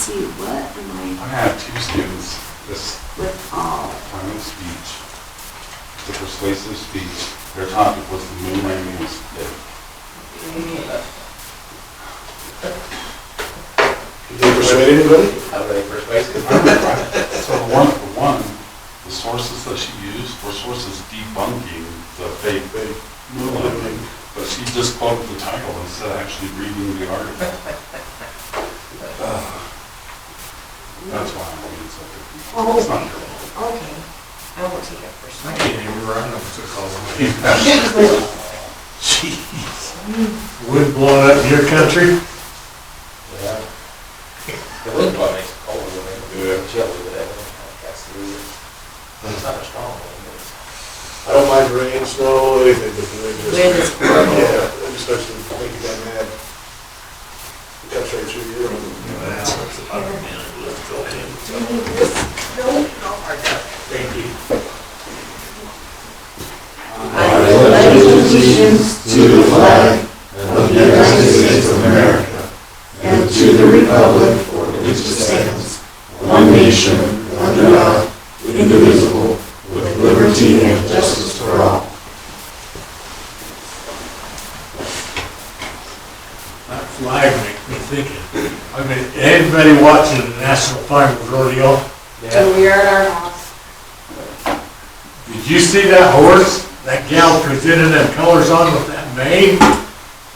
see, what am I have two students, this with all? time of speech, the persuasive speech, their topic was the moon landing was fake. Did they persuade anybody? How are they persuasive? So for one, the sources that she used were sources debunking the fake moon landing, but she just quoted the title instead of actually reading the article. That's why I'm being so confused. Oh, It's not your fault. okay. I won't take it I personally. can't even run them to call them. Jeez. Wind blowing up in your country? Yeah. The wind blow makes it cold when it's chilly, but everything kind of cuts through it. It's not a strong wind, but it's... I don't mind rain, snow, anything, but the wind just... Wind is horrible. Yeah, it just starts to make you get mad. It cuts right through you. Thank you. I pledge allegiance to the flag of the United States of America and to the republic for which it stands, one nation, under God, indivisible, with liberty and justice for all. That flag makes me thinking. I mean, anybody watching the National Farmers Rodeo? So we are at our house. Did you see that horse? That gal presented them colors on with that mane?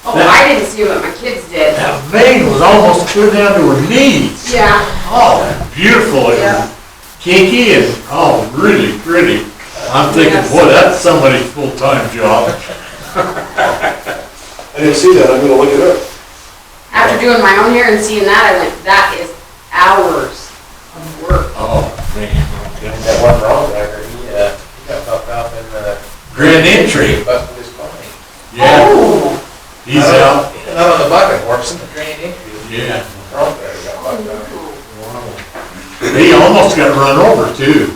Oh, I didn't see what my kids did. That mane was almost clear down to her knees. Yeah. Oh, beautiful. It Yeah. was kinky and, oh, really pretty. I'm thinking, Yes. boy, that's somebody's full-time job. I didn't see that, I'm gonna look it up. After doing my own hair and seeing that, I went, that is hours of work. Oh, man. That one wrong driver, he got bucked off in the... Grand entry. He busted his spine. Yeah, Oh. he's out. Not on the bucket horse, in the grand entry. Yeah. Wrong driver got bucked off. He almost got run over, too.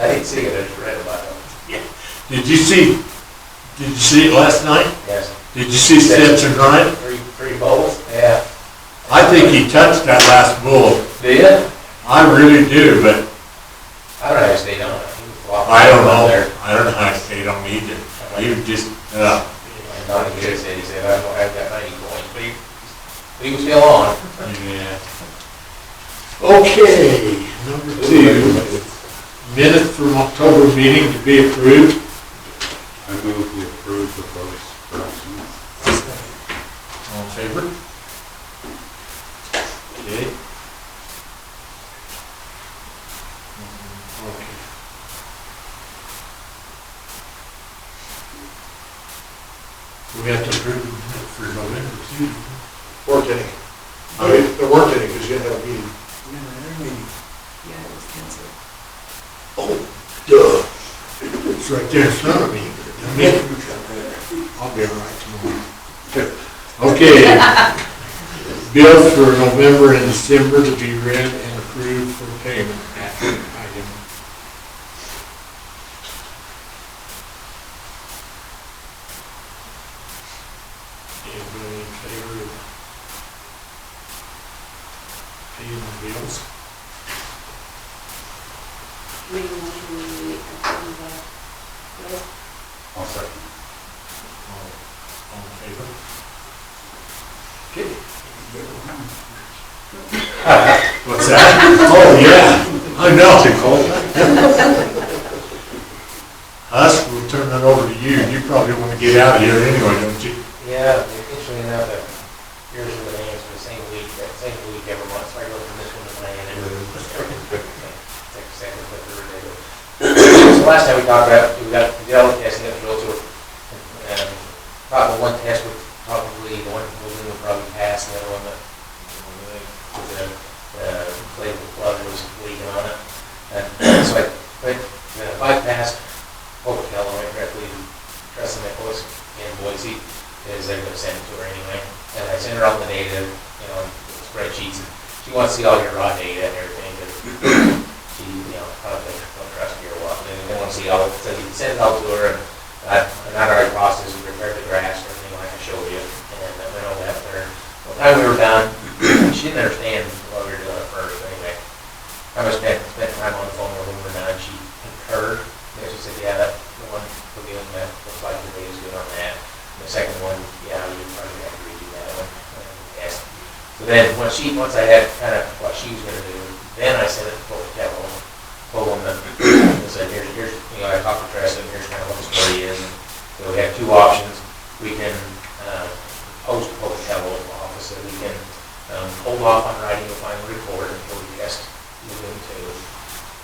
I didn't see it, I just read about it. Did you see it last night? Yes. Did you see Stetson Ryan? Three bowls? Yeah. I think he touched that last bull. Do you? I really do, but I don't know how he stayed on it. He was walking I don't around know. there. I don't know how to say don't either. He was just, And Donnie Good said, I don't have that many points, but he was still on. yeah. Okay, number 2, minutes from October meeting to be approved. I move we approve the first corrections. All in favor? Okay. Okay. We have to approve the minutes for November 2. Weren't any. I mean, there weren't any, because you didn't have a meeting. Yeah, it was canceled. Duh. It's right there in front of me. I'll be all right tomorrow. Okay. Bills for November and December to be read and approved for payment. Action item. Anybody in favor of paying the bills? Make a motion we approve the bill. I'll second. All in favor? Okay. What's that? Oh, yeah, I know. Too cold? Husk, we'll turn that over to you. You probably want to get out of here anyway, don't you? Yeah, interestingly enough, yours are the names for the same week every month, so I go from this one to mine, and it's like second, or third day. So last time we talked about, we got the other testing that we go to, probably one test would probably, the one we'll do will probably pass, the other one that, the inflatable plug was leaking on it. And so if I passed, Hope Keller went directly to Tressa Nicholas in Boise, is they're going to send it to her anyway. And I send her all the data, spreadsheets, and she wants to see all your raw data and everything, because she, I don't trust you or what. They want to see all, so you can send it all to her, and not already processed, we prepared the graphs or anything like I showed you, and then went over that with her. By the time we were done, she didn't understand a while we were doing it first, anyway. I was spent time on the phone with her, and she concurred. And she said, yeah, that the one we're doing that looks like today is good on that. And the second one, yeah, you probably have to redo that one. Yes. So then, once I had kind of what she was gonna do, then I sent it to Hotel, told them that, I said, here's, you know, I talked to Tressa, and here's kind of what the story is. And so we have two options. We can post Hotel office, that we can hold off on writing a final report until we test moving to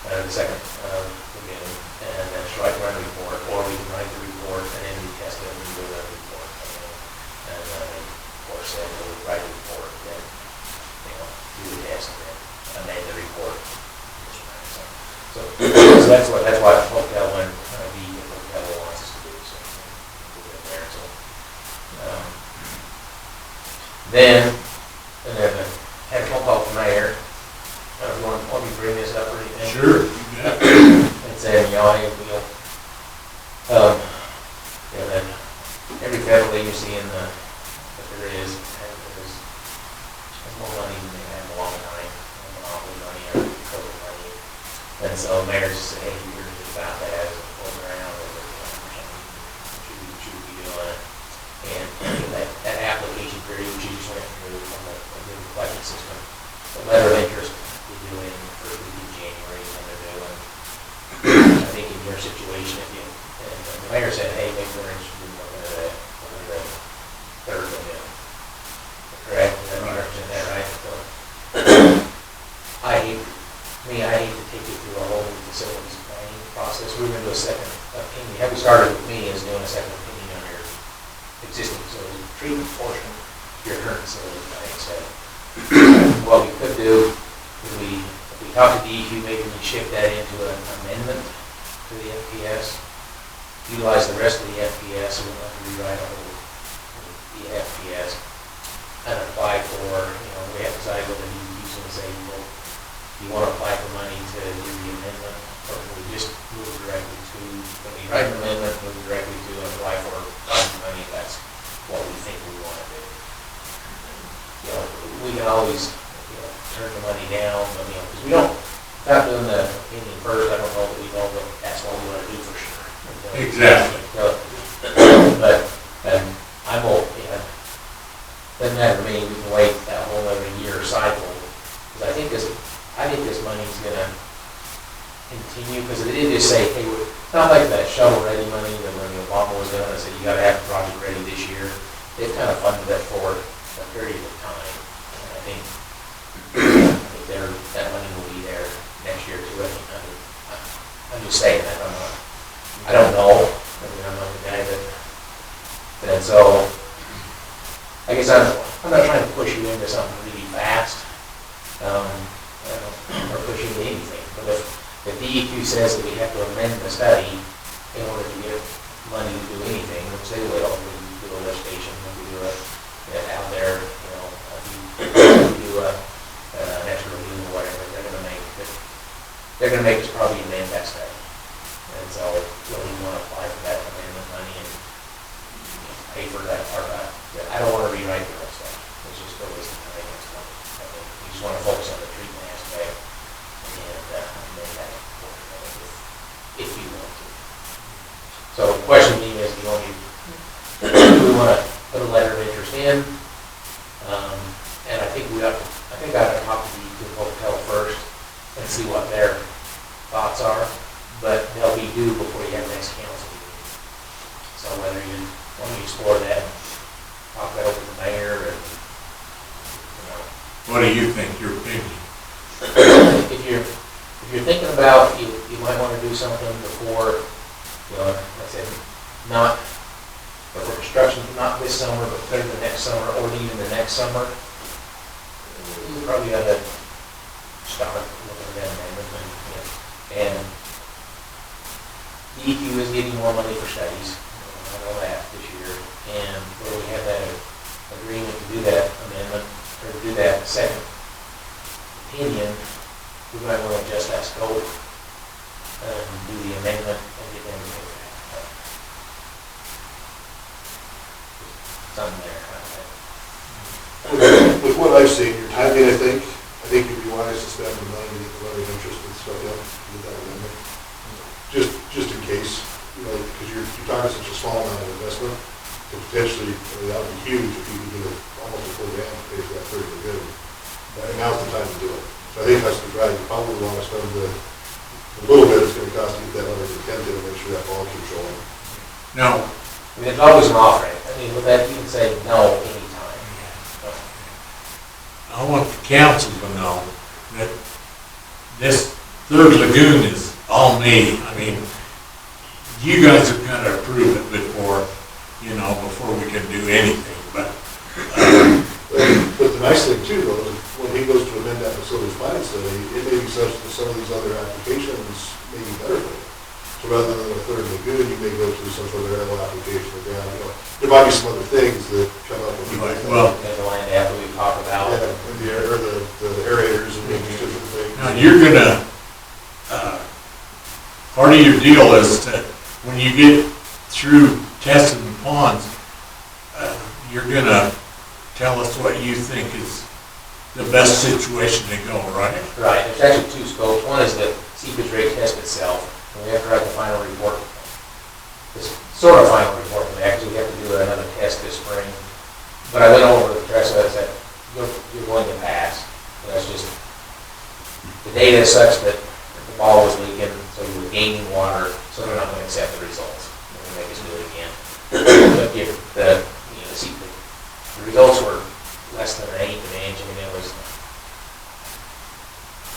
the second again, and then just write one report, or we can write the report and then we test it and do another report. And then, of course, then we'll write a report, then, you know, do the test, and then amend the report. So that's what Hotel and the Hotel wants us to do. So we'll do it there. So then I had a phone call from Mayor. I don't know, want me to bring this up or anything? Sure, you bet. And saying, you know, that every federal agency that there is has more money than they had in a long time, monopoly money or COVID money. And so Mayor just said, hey, you're just about that as a program, or something should be doing it. And that application period, which you just went through on the collection system, the letter of interest we do in the first week of January, and they're doing. I think in your situation, if you, and the mayor said, hey, maybe we're interested in looking at the third one. Correct? Does that represent that, right? So, I hate to take you through a whole facilities planning process. We're going to do a second opinion. Have we started with me as doing a second opinion on your existing facility treatment portion of your current facility planning study. What we could do is if we talk to DEQ, maybe we shift that into an amendment to the FPS, utilize the rest of the FPS, so we don't have to rewrite the FPS, and apply for, you know, we have to decide whether DEQ's going to say, well, do you want to apply for money to do the amendment, or can we just move directly to, when we write an amendment, move directly to apply for money if that's what we think we want to do. You know, we can always, you know, turn the money down, but, you know, because we don't, without doing the opinion first, I don't know that we know that that's what we want to do for sure. Exactly. But I'm all, yeah, doesn't matter to me, we can wait that whole other year cycle, because I think this money's gonna continue, because it did just say, hey, it's not like that shovel-ready money that when Obama was doing it, said you gotta have the project ready this year. They've kind of funded that for a period of time, and I think that money will be there next year too. I'm just saying that, I don't know, I mean, I'm not the guy that, so, I guess I'm not trying to push you into something really fast, or push you into anything, but if DEQ says that we have to amend the study in order to get money to do anything, which they will, we do a lift station, we do out there, you know, we do an extra review or whatever, they're gonna make us probably amend that study. And so, we want to apply for that amendment money and pay for that part of it. I don't want to rewrite the rest of it. It's just a waste of time. I think we just want to focus on the treatment aspect and amend that if you want to. So the question being is, do we want to put a letter of interest in? And I think I ought to talk to the hotel first and see what their thoughts are. But they'll be due before you have next council meeting. So whether you want to explore that, talk that over the mayor, and, you know. What do you think, your opinion? If you're thinking about, you might want to do something before, you know, like I said, not, for construction, not this summer, but maybe the next summer, or even the next summer, you probably ought to start looking at that amendment, and DEQ is getting more money for studies. I know that this year. And where we have that agreement to do that amendment, or to do that second opinion, we might want to adjust that scope and do the amendment and get them to pay for that. Something there. With what I've seen, your timing, I think to spend the money to get the letter of interest and stuff, yeah, get that amendment. Just in case, you know, because you're talking such a small amount of investment, to potentially, I mean, that would be huge if you could get almost a full grant to pay for that third of the bid. And now's the time to do it. So I think that's the drive, you probably want to spend the little bit it's going to cost to get that letter of intent in and make sure that ball keeps rolling. Now, I mean, there's always an off ramp. I mean, with that, you can say no anytime. I want the council to know that this third lagoon is all me. I mean, you guys have got to approve it before, you know, before we can do anything, but, But the nice thing too, though, is when he goes to amend that facilities planning study, it may be such that some of these other applications may be better for you. So rather than a third lagoon, you may go to some sort of animal application or ground, you know, there might be some other things that come up when you Right, like well, And the land after we talk about. yeah, and the air, or the aerators and maybe different things. now you're gonna, part of your deal is that when you get through testing the ponds, you're gonna tell us what you think is the best situation to go, right? Right, there's actually two scopes. One is the seepage rate test itself, and we have to write the final report. This sort of final report to that, because we have to do another test this spring. But I went over the Teresa and said, you're going to pass. And that's just, the data is such that the ball was leaking, so you were gaining water, so they're not going to accept the results. They're going to make us do it again. But if the results were less than an eighth of an inch. I mean, it was,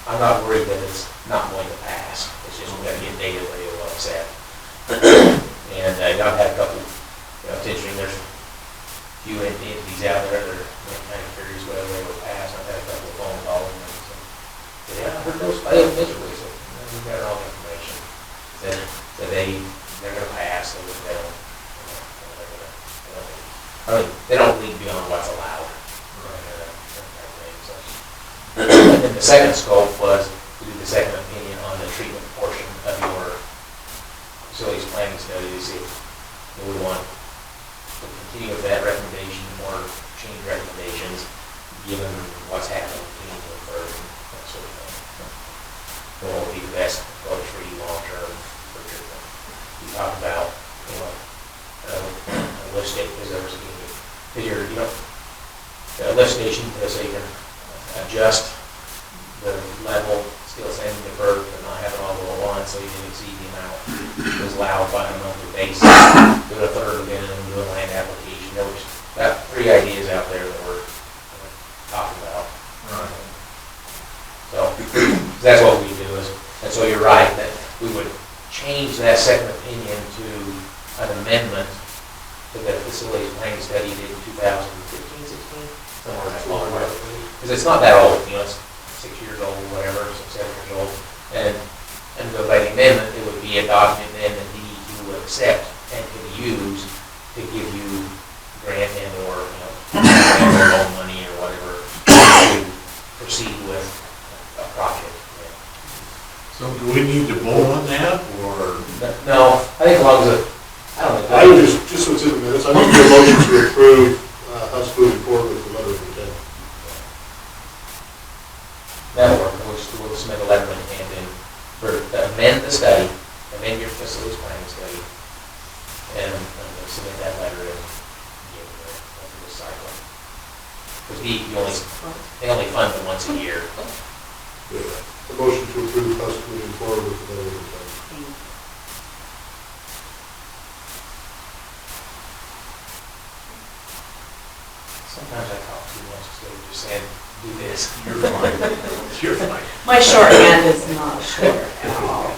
I'm not worried that it's not going to pass. It's just we got to get data where it will accept. And I've had a couple, you know, it's interesting, there's a few entities out there that are kind of curious whether they will pass. I've had a couple of phone calls and they say, yeah, I heard those failed miserably. So we've got all the information that they're going to pass. So they don't, I mean, they don't leak beyond what's allowed. And then the second scope was to do the second opinion on the treatment portion of your facilities planning study to see if we want to continue with that recommendation or change recommendations given what's happening in the bird and that sort of thing. And what would be the best approach for you long term for treatment. You talk about, you know, a lift station, because the lift station, so you can adjust the level, still sending the bird, but not having all go at once, so you didn't exceed the amount that was allowed by a monthly basis. Do a third again and do a land application. There was about 3 ideas out there that we're talking about. Right. So that's what we do is, and so you're right, that we would change that second opinion to an amendment to the facilities planning study did in 2015, 16, somewhere in that ballpark. Because it's not that old, you know, it's 6 years old, whatever, 6, 7 years old. And so by the amendment, it would be a document then that DEQ would accept and can use to give you grant and or, you know, loan money or whatever to proceed with a project. So do we need to vote on that, or? No, I think as long as I don't know. I would just so it's in the minutes, I would do a motion to approve us moving forward with the letter of intent. That'll work, we'll submit a letter of intent in for, to amend the study, amend your facilities planning study, and we'll submit that letter in, through the cycle. Because they only fund them once a year. The motion to approve us moving forward with the letter of intent. Sometimes I talk too much, so we just saying, do this. You're fine. You're fine. My shorthand is not short at all.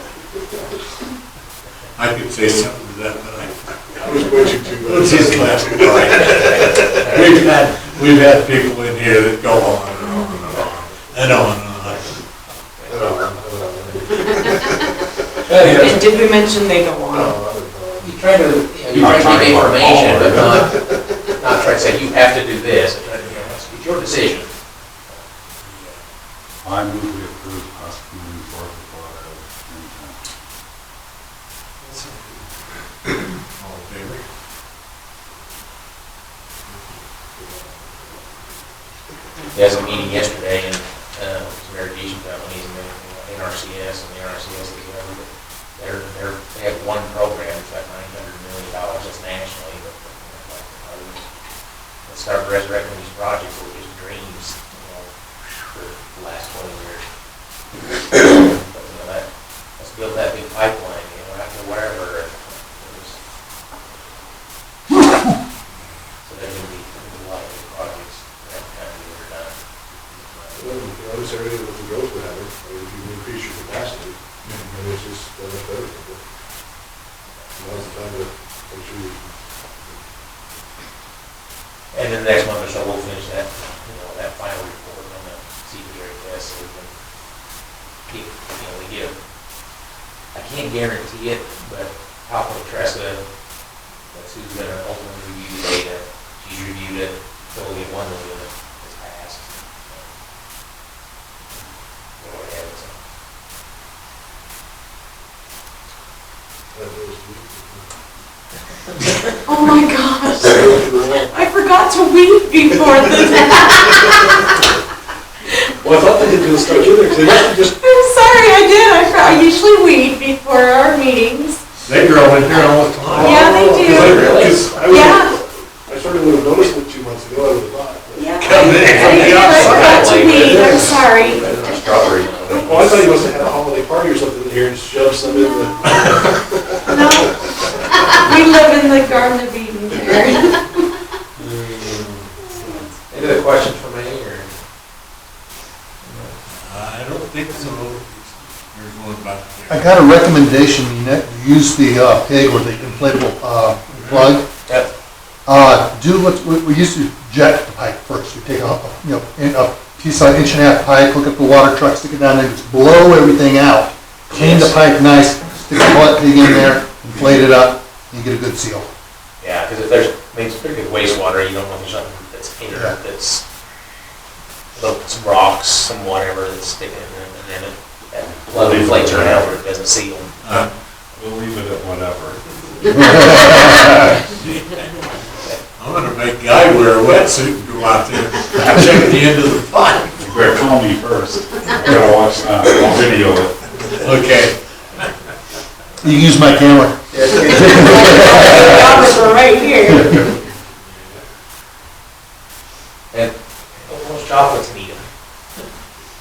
I could say something to that, but I was waiting to. let's just let it ride. We've had people in here that go on and on and on and on. And did we mention they go on? You try to, you try to give information, but not try to say, you have to do this. I try to, it's your decision. I move we approve us moving forward with the letter of intent. All in favor? He has a meeting yesterday, and some irrigation companies and NRCS and the NRCS or whatever, but they have one program, it's like $900 million, that's nationally, but let's start resurrecting these projects that were just dreams, for the last 20 years. But, let's build that big pipeline, after wherever. So there can be a lot of big projects that kind of are done. Well, this area with the growth we're having, if you increase your capacity, it's just that much better. Now's the time to make sure you. And then the next month or so, we'll finish that, that final report on the secondary test, so we can get, I can't guarantee it, but Alpha Tressa, that's who's gonna ultimately review the data, she's reviewed it, so we'll get one of them that's passed. Go ahead, so. Oh my gosh, I forgot to weed before this. Well, I thought they did start you there, because they must have just. I'm sorry, I did. I usually weed before our meetings. They grow in here all the time. Yeah, they do. Yeah. I started to notice it 2 months ago, I would have thought. Yeah. Come in from the I forgot to outside. weed, I'm sorry. Strawberry. Well, I thought you must have had a holiday party or something in here and shoved some in the. No, we live in the Garden of Eden here. Any other questions for me, or? I don't think so. Here's one back there. I got a recommendation, you use the pig or the inflatable plug. Yep. Do what we used to jet the pipe first. You take a piece of 1.5-inch pipe, hook up the water truck, stick it down there, just blow everything out. Clean the pipe nice, stick the bullet pig in there, inflate it up, and you get a good seal. Yeah, because if there's, it's pretty good wastewater, you don't want there's something that's in it, that's, some rocks, some whatever that's sticking in there, and then that plug inflates around where it doesn't seal. We'll leave it at whatever. I'm gonna make Guy wear a wetsuit and go out there and check the end of the pipe. You better call me first. I gotta watch that, I'll video it. Okay. You can use my camera. We're right here. And those chocolates need them.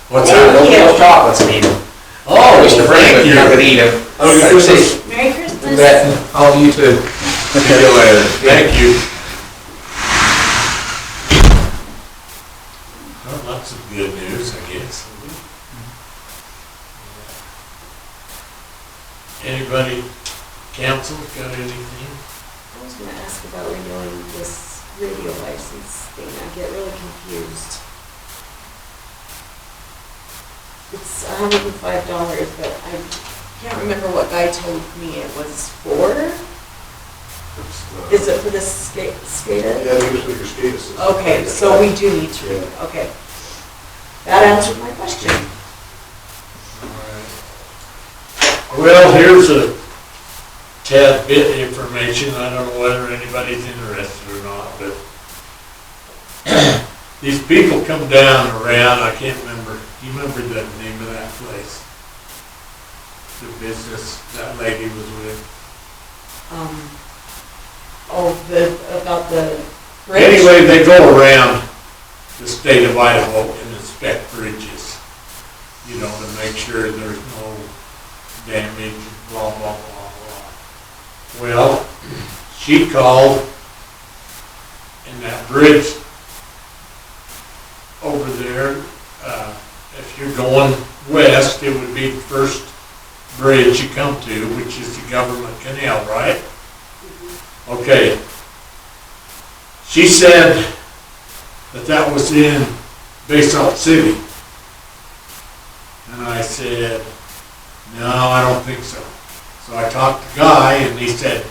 What's Thank that? you. Those chocolates need them. Oh, Wish the friends thank would you. not gonna eat them. Merry Christmas. Oh, you too. See you later. Thank you. Well, lots of good news, I guess. Anybody, council, got anything? I was gonna ask about renewing this radio license thing. I get really confused. It's $105, but I can't remember what Guy told me it was for. Is it for the SCADA? Yeah, I think it's with your status. Okay, so we do need to renew, okay. That answered my question. Well, here's a tad bit information. I don't know whether anybody's interested or not, but these people come down around, I can't remember, do you remember the name of that place? The business that lady was with? About the bridge? Anyway, they go around the state of Idaho and inspect bridges, to make sure there's no damage, blah, blah, blah, blah. Well, she called, and that bridge over there, if you're going west, it would be the first bridge you come to, which is the government canal, right? Okay. She said that was in Basalt City. And I said, no, I don't think so. So I talked to Guy, and he said,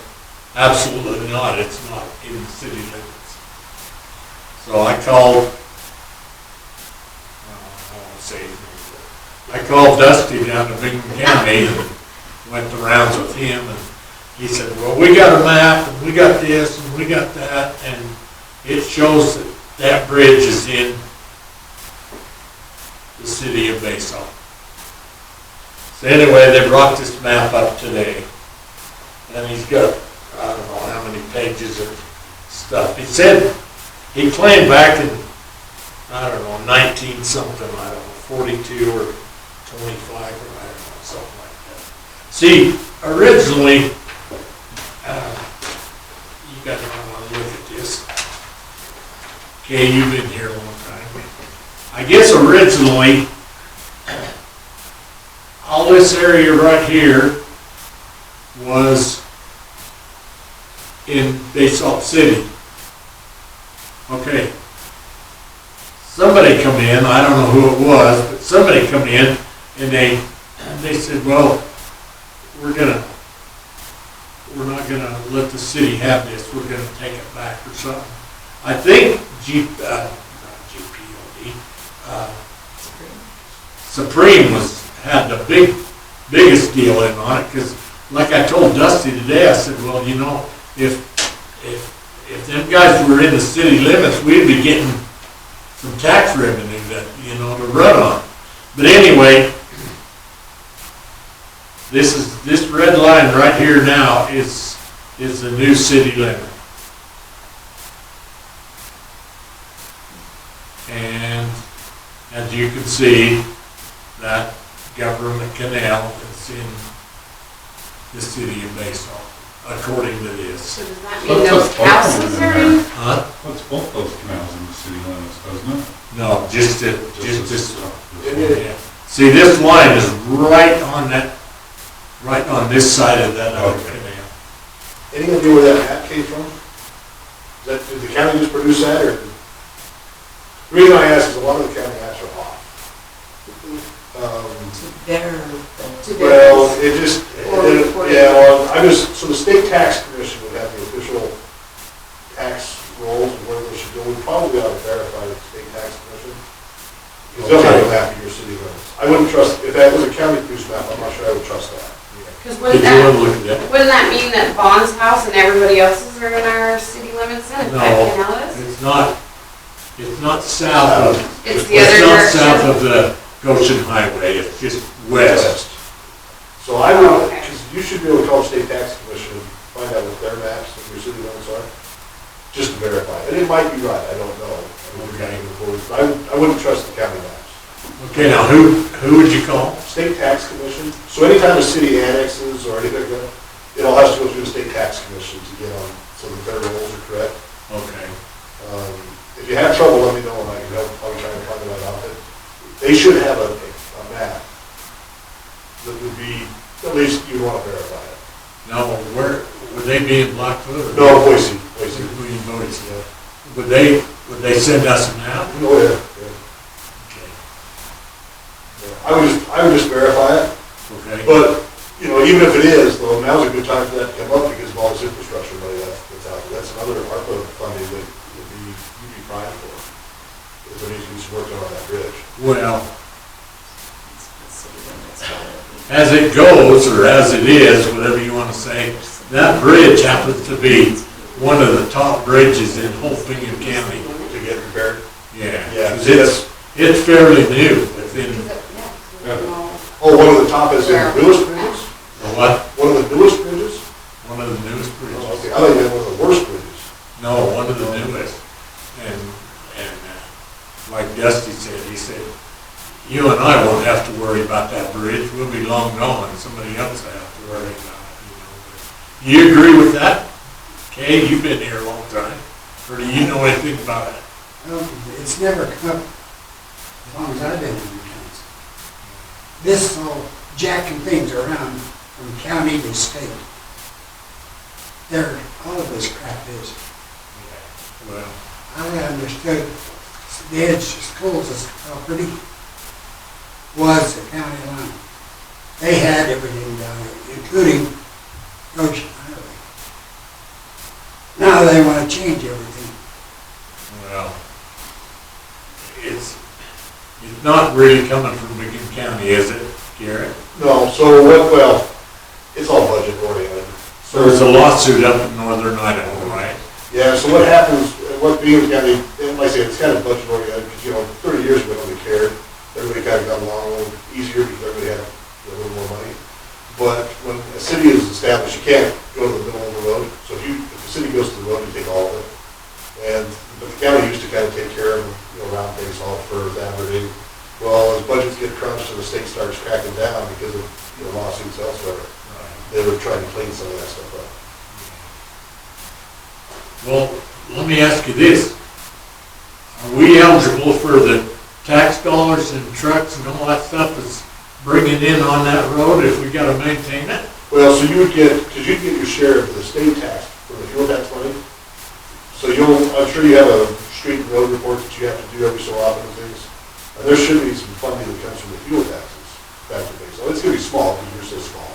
absolutely not, it's not in the city limits. So I called, I called Dusty down to Bingham County and went the rounds with him, and he said, well, we got a map, and we got this, and we got that, and it shows that bridge is in the the city of Basalt. So anyway, they brought this map up today, and he's got, I don't know how many pages of stuff. He said, he claimed back in, I don't know, 19 something, I don't know, 42 or 25 or I don't know, something like that. See, originally, you guys want to look at this. Okay, you've been here a long time. I guess originally, all this area right here was in Basalt City. Okay. Somebody come in, I don't know who it was, but somebody come in and they said, well, we're not gonna let the city have this, we're gonna take it back or something. I think Supreme had the biggest deal in on it, because like I told Dusty today, I said, well, you know, if them guys were in the city limits, we'd be getting some tax revenue that, you know, to run on. But anyway, this red line right here now is the new city limit. And as you can see, that government canal is in the city of Basalt, according to this. So does that mean those houses are in? Huh? Puts both those canals in the city limits, doesn't it? No, just this. Yeah. Yeah. See, this line is right on this side of that other Okay. canal. Any idea where that map came from? Did the county just produce that, or? The reason I ask is a lot of the county maps are off. Well, it just, yeah, well, so the state tax commission would have the official tax rolls and where they should go. We probably ought to verify with the state tax commission. Because they'll have a map of your city limits. I wouldn't trust, if that was a county produced map, I'm not sure I would trust that. Because Did you want to look at that? wouldn't that mean that Bond's house and everybody else's are in our city limits then? If that No, canal is? it's not south of, It's the it's other not direction? south of the Goshen Highway, it's just west. So I would, Okay. because you should be able to call the state tax commission and find out what their maps of your city limits are, just to verify. And it might be right, I don't know. I wouldn't trust the county maps. Okay, now who would you call? State tax commission, so anytime a city annexes or anything like that, it all has to go through the state tax commission to get on, so the federal rules are correct. Okay. If you have trouble, let me know and I can help, I'll try and find that out. But they should have a map that would be, at least you'd want to verify it. Now, where, would they be in Blackfoot? or- No, Boise. Between Boise. Would they send us a map? Oh, yeah, yeah. Okay. Yeah. I would just verify it, Okay. but, you know, even if it is, though, now's a good time for that to come up because of all this infrastructure money that's out there. That's another ARPA funding that you'd be primed for. If there needs to be some work done on that bridge. Well, as it goes, or as it is, whatever you want to say, that bridge happens to be one of the top bridges in whole Bingham County. To get repaired? Yeah. Yeah, 'Cause see, that's, it's fairly new. Within oh, one of the top is in the newest bridges? the what? One of the newest bridges? One of the newest Oh, bridges. okay, I thought you had one of the worst bridges. No, one of the newest. And like Dusty said, he said, you and I won't have to worry about that bridge. We'll be long gone. Somebody else will have to worry about it, you know. But you agree with that? Kay, you've been here a long time. Or do you know anything about it? It's never come up as long as I've been in the council. This whole jacking things around from county to state. All of this crap is. Well, I understood the edge of schools' property was the county line. They had everything down there, including Goshen Highway. Now they want to change everything. well, it's not really coming from Bingham County, is it, Garrett? No, so what, well, it's all budget oriented. There was a lawsuit up in northern Idaho, right? Yeah, so what happens, what Bingham County, and like I say, it's kind of budget oriented, because, you know, 30 years ago, nobody cared. everybody kind of got along a little easier because everybody had a little more money. But when a city is established, you can't go to the middle of the road. So if the city goes to the road, you take all of it. But the county used to kind of take care of, round Basalt, Firth, Aberdeen. Well, as budgets get crunched and the state starts cracking down because of, lawsuits elsewhere, they were trying to clean some of that stuff up. Well, let me ask you this. Are we eligible for the tax dollars and trucks and all that stuff that's bringing in on that road if we gotta maintain it? Well, so you'd get your share of the state tax, from the fuel tax money. So I'm sure you have a street and road report that you have to do every so often and things. And there should be some funding that comes from the fuel taxes back to base. So it's gonna be small because you're so small.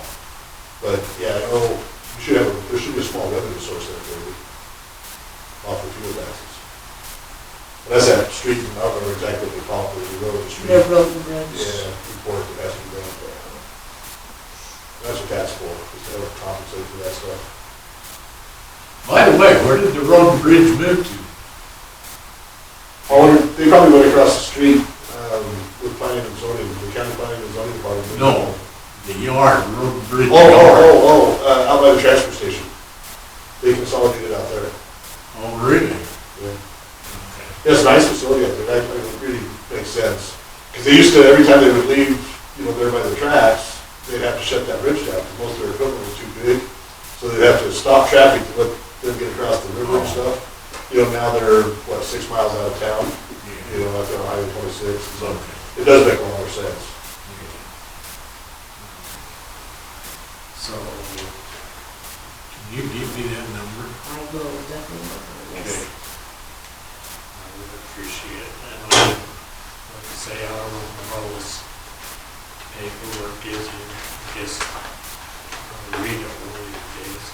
But yeah, I know there should be a small revenue source there for you off the fuel taxes. And that's that street, and I don't remember exactly what they call it, but the road and street. The road and bridge. Yeah, report that has to be done. That's what that's for, is to compensate for that stuff. By the way, where did the road and bridge move to? They probably went across the street with planning and zoning, the county planning and zoning department. No, the yard, road and bridge yard. Out by the transfer station. They consolidated out there. Oh, really? Yeah. Okay. Yeah, it's a nice facility out there. That really makes sense. Because they used to, every time they would leave, there by the tracks, they'd have to shut that bridge down because most of their equipment was too big. So they'd have to stop traffic to let them get across the river and stuff. Now they're, 6 miles out of town, out there on Highway 26. So it does make a lot more sense. So, can you give me that number? I will definitely look at Okay. this. I would appreciate it. And like I say, I don't know how this paperwork is, and just read it one of these days.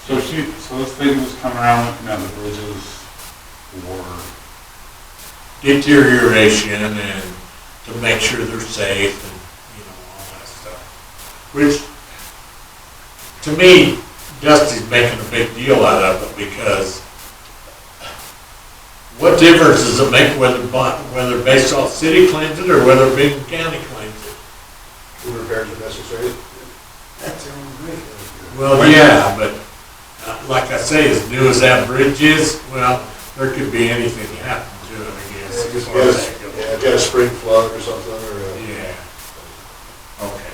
So this lady was coming around looking at the bridges for, Deterioration and to make sure they're safe and, all that stuff. Which, to me, Dusty's making a big deal out of it because what difference does it make whether Basalt City claims it or whether Bingham County claims it? The repairs are necessary. That's their own rate. Well, yeah, but like I say, as new as that bridge is, well, there could be anything happen to it, I guess. as far as that goes. Get a spring flood or something, or Yeah. Okay.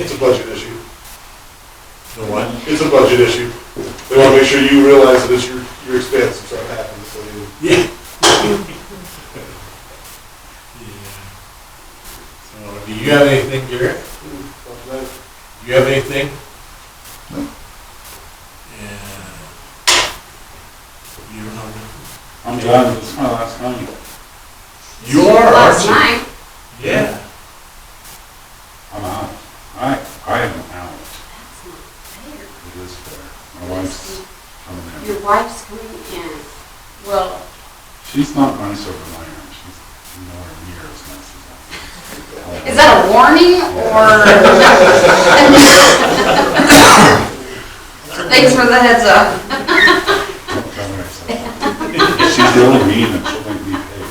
it's a budget issue. The what? It's a budget issue. They want to make sure you realize that it's your expense if something happens, so you. Yeah. Yeah. So, do you have anything, Garrett? Do you have anything? No. Yeah. You don't have nothing? I'm done, this is my last night. You are, Last aren't night. you? Yeah. I'm out. I am out. That's not fair. It is fair. My wife's coming in. Your wife's coming in. Well, She's not nice over my end. She's nowhere near as nice as I am. is that a warning or? Thanks for the heads up. Don't tell her I said that. She's really mean and she'll make me pay.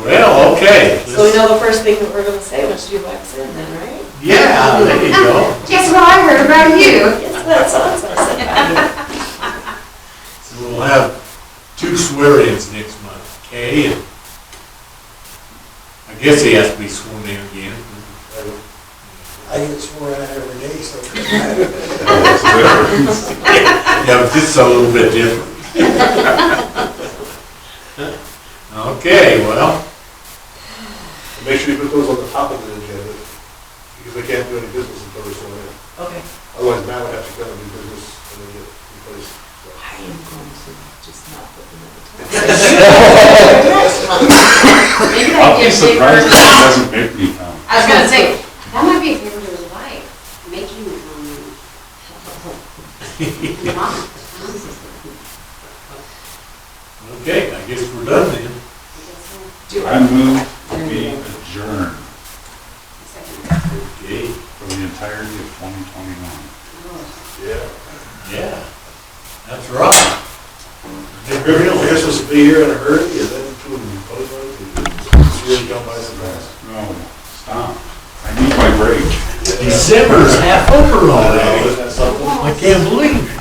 Well, okay. So we know the first thing that we're gonna say when she walks in then, right? Yeah, there you go. Guess what I heard about you? Yes, that's awesome. So we'll have 2 swear-ins next month, okay? And I guess he has to be sworn in again. I get sworn out every day, so. Yeah, but this is a little bit different. Okay, well, Make sure you put those on the top of the agenda, because they can't do any business until they're sworn in. Okay. Otherwise, Matt would have to come and do business and then get replaced. So. I am going to just not put them at the top. Maybe I'll that be gives you. surprised if he doesn't make me come. I was gonna say, that might be a favor to his wife, making okay, I guess we're done then. I move to be adjourned Okay. for the entirety of 2021. Yeah. Yeah, that's right. We're supposed to be here in a hurry, and then two of them postponed, and see them come by so fast. No, stop. I need my break. December's half over already. Isn't that something? I can't believe